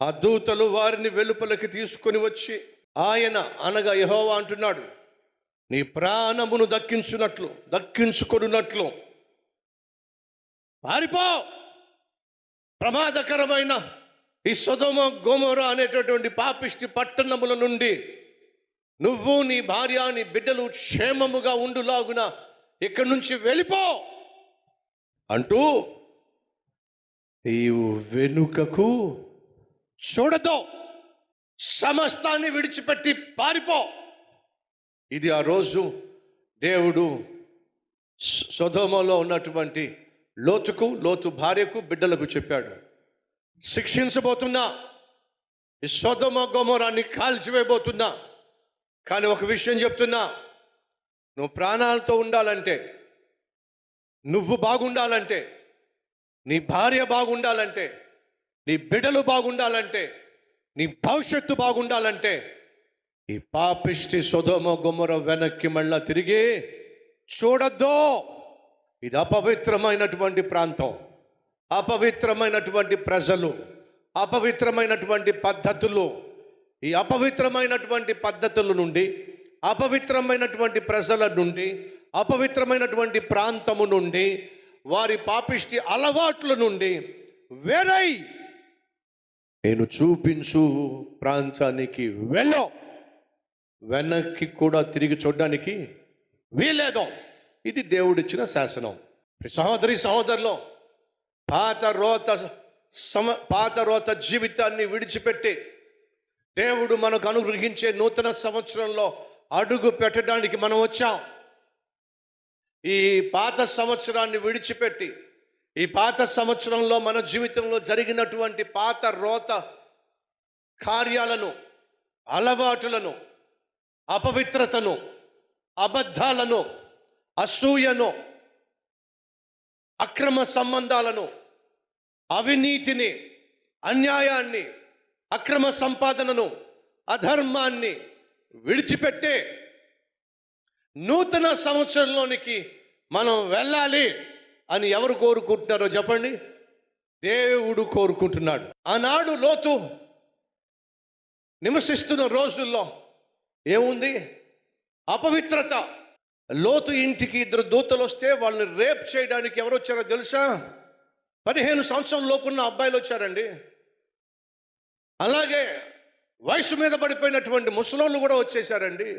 ఆ దూతలు వారిని వెలుపలికి తీసుకొని వచ్చి, ఆయన అనగా యెహోవా అంటున్నాడు, నీ ప్రాణమును దక్కించుకొనున్నట్లు పారిపో. ప్రమాదకరమైన ఈ సొదొమ గొమొర్రా అనేటటువంటి పాపిష్టి పట్టణముల నుండి నువ్వు, నీ భార్య, నీ బిడ్డలు క్షేమముగా ఉండులాగున ఇక్కడి నుంచి వెళ్ళిపో అంటూ ఈ వెనుకకు చూడతో సమస్తాన్ని విడిచిపెట్టి పారిపో. ఇది ఆ రోజు దేవుడు సొదొమలో ఉన్నటువంటి లోతు భార్యకు, బిడ్డలకు చెప్పాడు. శిక్షించబోతున్నా, ఈ సొదొమ గొమొర్రాని కాల్చివేయబోతున్నా. కానీ ఒక విషయం చెప్తున్నా, నువ్వు ప్రాణాలతో ఉండాలంటే, నువ్వు బాగుండాలంటే, నీ భార్య బాగుండాలంటే, నీ బిడ్డలు బాగుండాలంటే, నీ భవిష్యత్తు బాగుండాలంటే, ఈ పాపిష్టి సొదొమ గొమొర్రా వెనక్కి మళ్ళా తిరిగి చూడొద్దు. ఇది అపవిత్రమైనటువంటి ప్రాంతం, అపవిత్రమైనటువంటి ప్రజలు, అపవిత్రమైనటువంటి పద్ధతులు. ఈ అపవిత్రమైనటువంటి పద్ధతుల నుండి, అపవిత్రమైనటువంటి ప్రజల నుండి, అపవిత్రమైనటువంటి ప్రాంతము నుండి, వారి పాపిష్టి అలవాట్ల నుండి వేరై నేను చూపించు ప్రాంతానికి వెళ్ళు. వెనక్కి కూడా తిరిగి చూడడానికి వీలేదు. ఇది దేవుడిచ్చిన శాసనం. సహోదరులు, పాత రోత జీవితాన్ని విడిచిపెట్టి దేవుడు మనకు అనుగ్రహించే నూతన సంవత్సరంలో అడుగు పెట్టడానికి మనం వచ్చాం. ఈ పాత సంవత్సరాన్ని విడిచిపెట్టి, ఈ పాత సంవత్సరంలో మన జీవితంలో జరిగినటువంటి పాత రోత కార్యాలను, అలవాటులను, అపవిత్రతను, అబద్ధాలను, అసూయను, అక్రమ సంబంధాలను, అవినీతిని, అన్యాయాన్ని, అక్రమ సంపాదనను, అధర్మాన్ని విడిచిపెట్టే నూతన సంవత్సరంలోనికి మనం వెళ్ళాలి అని ఎవరు కోరుకుంటున్నారో చెప్పండి? దేవుడు కోరుకుంటున్నాడు. ఆనాడు లోతు నివసిస్తున్న రోజుల్లో ఏముంది? అపవిత్రత. లోతు ఇంటికి 2 దూతలు వస్తే వాళ్ళని రేప్ చేయడానికి ఎవరు వచ్చారో తెలుసా? 15 సంవత్సరం లోపున్న అబ్బాయిలు వచ్చారండి. అలాగే వయసు మీద పడిపోయినటువంటి ముసలోళ్ళు కూడా వచ్చేసారండి.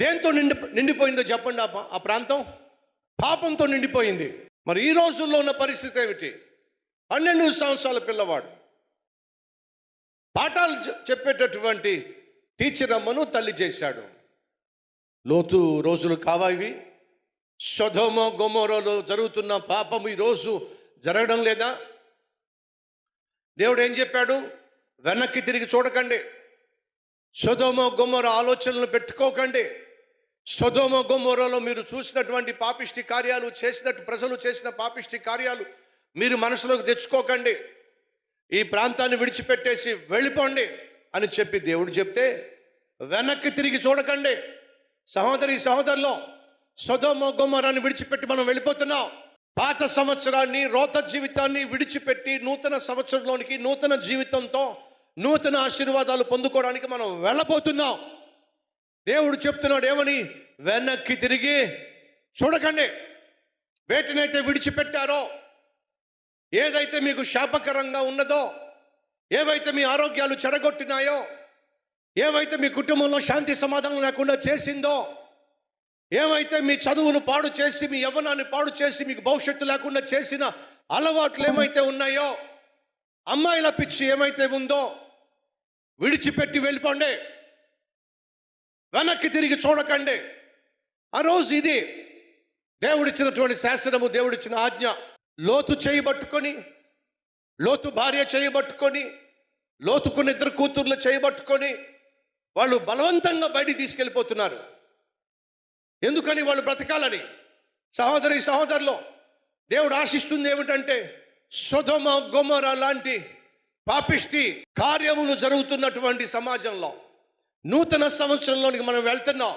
దేంతో నిండిపోయిందో చెప్పండి? ఆ ప్రాంతం పాపంతో నిండిపోయింది. మరి ఈ రోజుల్లో ఉన్న పరిస్థితి ఏమిటి? 12 సంవత్సరాల పిల్లవాడు పాఠాలు చెప్పేటటువంటి టీచర్ అమ్మను తల్లి చేశాడు. లోతు రోజులు కావా ఇవి? సొదొమ గొమొర్రాలో జరుగుతున్న పాపం ఈరోజు జరగడం లేదా? దేవుడు ఏం చెప్పాడు? వెనక్కి తిరిగి చూడకండి, సొదొమ గొమొర్రా ఆలోచనలు పెట్టుకోకండి. సొదొమ గొమొర్రాలో మీరు చూసినటువంటి పాపిష్టి కార్యాలు, ప్రజలు చేసిన పాపిష్టి కార్యాలు మీరు మనసులోకి తెచ్చుకోకండి. ఈ ప్రాంతాన్ని విడిచిపెట్టేసి వెళ్ళిపోండి అని చెప్పి దేవుడు చెప్తే వెనక్కి తిరిగి చూడకండి. సహోదరులు, సొదొమ గొమొర్రాని విడిచిపెట్టి మనం వెళ్ళిపోతున్నాం. పాత సంవత్సరాన్ని, రోత జీవితాన్ని విడిచిపెట్టి నూతన సంవత్సరంలోనికి, నూతన జీవితంతో, నూతన ఆశీర్వాదాలు పొందుకోవడానికి మనం వెళ్ళబోతున్నాం. దేవుడు చెప్తున్నాడు ఏమని? వెనక్కి తిరిగి చూడకండి. వేటినైతే విడిచిపెట్టారో, ఏదైతే మీకు శాపకరంగా ఉన్నదో, ఏవైతే మీ ఆరోగ్యాలు చెడగొట్టినాయో, ఏవైతే మీ కుటుంబంలో శాంతి సమాధానం లేకుండా చేసిందో, ఏవైతే మీ చదువును పాడు చేసి, మీ యవ్వనాన్ని పాడు చేసి, మీకు భవిష్యత్తు లేకుండా చేసిన అలవాట్లు ఏమైతే ఉన్నాయో, అమ్మాయిల పిచ్చి ఏమైతే ఉందో, విడిచిపెట్టి వెళ్ళిపోండి. వెనక్కి తిరిగి చూడకండి. ఆ రోజు ఇది దేవుడిచ్చినటువంటి శాసనము, దేవుడిచ్చిన ఆజ్ఞ. లోతు చేయబట్టుకొని, లోతు భార్య చేయబట్టుకొని, లోతుకున్న 2 కూతుర్లు చేయబట్టుకొని వాళ్ళు బలవంతంగా బయటికి తీసుకెళ్ళిపోతున్నారు. ఎందుకని? వాళ్ళు బ్రతకాలని. సహోదరులు, దేవుడు ఆశిస్తుంది ఏమిటంటే, సొదొమ గొమొర్రా లాంటి పాపిష్టి కార్యములు జరుగుతున్నటువంటి సమాజంలో నూతన సంవత్సరంలోనికి మనం వెళ్తున్నాం.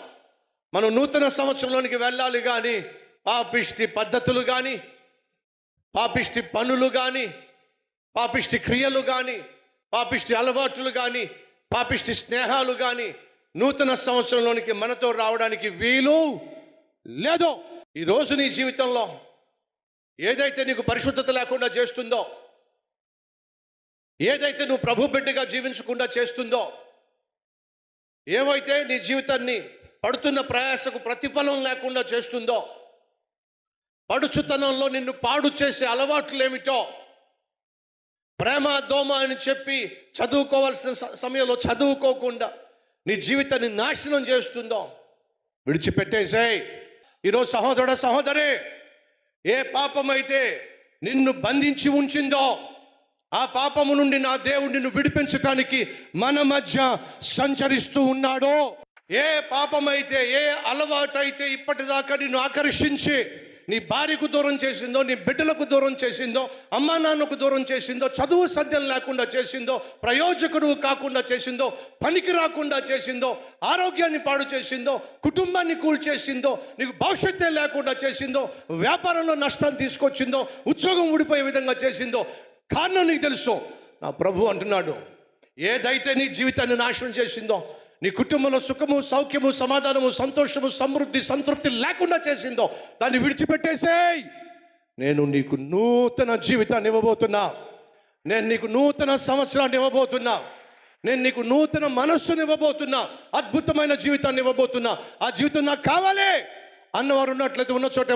మనం నూతన సంవత్సరంలోనికి వెళ్ళాలి. కానీ పాపిష్టి పద్ధతులు కానీ, పాపిష్టి పనులు కానీ, పాపిష్టి క్రియలు కానీ, పాపిష్టి అలవాట్లు కానీ, పాపిష్టి స్నేహాలు కానీ నూతన సంవత్సరంలోనికి మనతో రావడానికి వీలు లేదు. ఈరోజు నీ జీవితంలో ఏదైతే నీకు పరిశుద్ధత లేకుండా చేస్తుందో, ఏదైతే నువ్వు ప్రభు బిడ్డగా జీవించకుండా చేస్తుందో, ఏవైతే నీ జీవితాన్ని పడుతున్న ప్రయాసకు ప్రతిఫలం లేకుండా చేస్తుందో, పడుచుతనంలో నిన్ను పాడు చేసే అలవాట్లు ఏమిటో, ప్రేమ దోమ అని చెప్పి చదువుకోవాల్సిన సమయంలో చదువుకోకుండా నీ జీవితాన్ని నాశనం చేస్తుందో విడిచిపెట్టేసేయ్. ఈరోజు సహోదరుడ సహోదరి, ఏ పాపమైతే నిన్ను బంధించి ఉంచిందో ఆ పాపము నుండి నా దేవుడు నిన్ను విడిపించటానికి మన మధ్య సంచరిస్తూ ఉన్నాడో, ఏ పాపమైతే, ఏ అలవాటైతే ఇప్పటిదాకా నిన్ను ఆకర్షించి నీ భార్యకు దూరం చేసిందో, నీ బిడ్డలకు దూరం చేసిందో, అమ్మా నాన్నకు దూరం చేసిందో, చదువు సద్యం లేకుండా చేసిందో, ప్రయోజకుడు కాకుండా చేసిందో, పనికి రాకుండా చేసిందో, ఆరోగ్యాన్ని పాడు చేసిందో, కుటుంబాన్ని కూల్చేసిందో, నీకు భవిష్యత్తే లేకుండా చేసిందో, వ్యాపారంలో నష్టాన్ని తీసుకొచ్చిందో, ఉద్యోగం ఊడిపోయే విధంగా చేసిందో, కారణం నీకు తెలుసు. నా ప్రభు అంటున్నాడు, ఏదైతే నీ జీవితాన్ని నాశనం చేసిందో, నీ కుటుంబంలో సుఖము, సౌఖ్యము, సమాధానము, సంతోషము, సమృద్ధి, సంతృప్తి లేకుండా చేసిందో దాన్ని విడిచిపెట్టేసేయ్. నేను నీకు నూతన జీవితాన్ని ఇవ్వబోతున్నా. నేను నీకు నూతన సంవత్సరాన్ని ఇవ్వబోతున్నా. నేను నీకు నూతన మనస్సుని ఇవ్వబోతున్నా. అద్భుతమైన జీవితాన్ని ఇవ్వబోతున్నా. ఆ జీవితం నాకు కావాలి అన్నవారు ఉన్నట్లయితే ఉన్న చోట